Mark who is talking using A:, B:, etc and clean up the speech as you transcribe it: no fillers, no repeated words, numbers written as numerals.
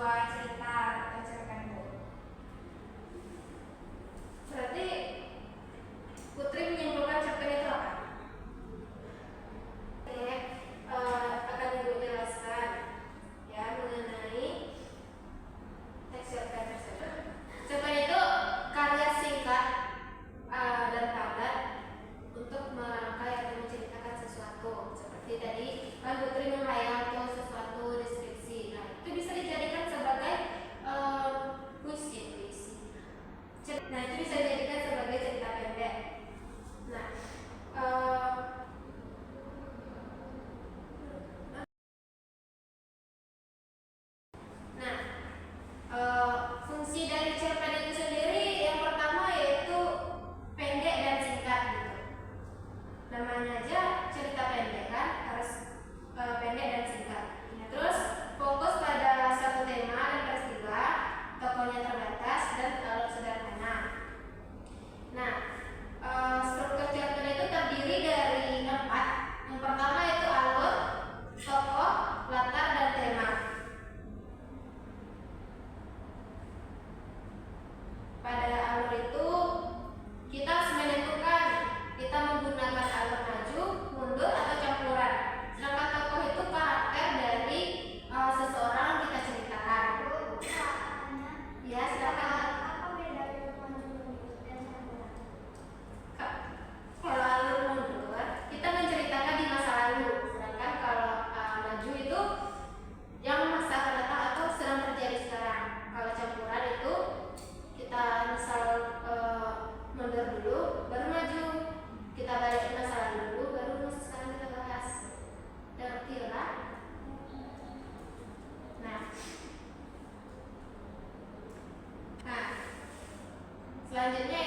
A: sebuah cerita atau cerpen Bu. Berarti Putri menyimpulkan cerpen itu apa? Akan Ibu jelaskan ya mengenai teks cerpen tersebut. Cerpen itu karya singkat dan padat untuk merangkai atau menceritakan sesuatu. Seperti tadi kan Putri menghayal tuh sesuatu deskripsi. Nah, itu bisa dijadikan sebagai puisi. Nah, itu bisa dijadikan sebagai cerita pendek. Nah, fungsi dari cerpen itu sendiri yang pertama yaitu pendek dan singkat gitu. Namanya aja cerita pendek kan, harus pendek dan singkat. Terus fokus pada satu tema dan peristiwa, tokohnya terbatas dan terlalu sederhana. Nah, struktur cerpen itu terdiri dari 4. Yang pertama itu alur, tokoh, latar, dan tema. Pada alur itu kita harus menentukan kita menggunakan alur maju, mundur, atau campuran. Sedangkan tokoh itu karakter dari seseorang yang kita ceritakan. Ya, silakan. Apa bedanya maju, mundur, dan campuran? Kalau alur mundur kita menceritakan di masa lalu, sedangkan kalau maju itu yang masa akan datang atau sedang terjadi sekarang. Kalau campuran itu kita misal mundur dulu baru maju, kita balik ke masa lalu dulu baru masa sekarang kita bahas. Ngerti lah? Nah, selanjutnya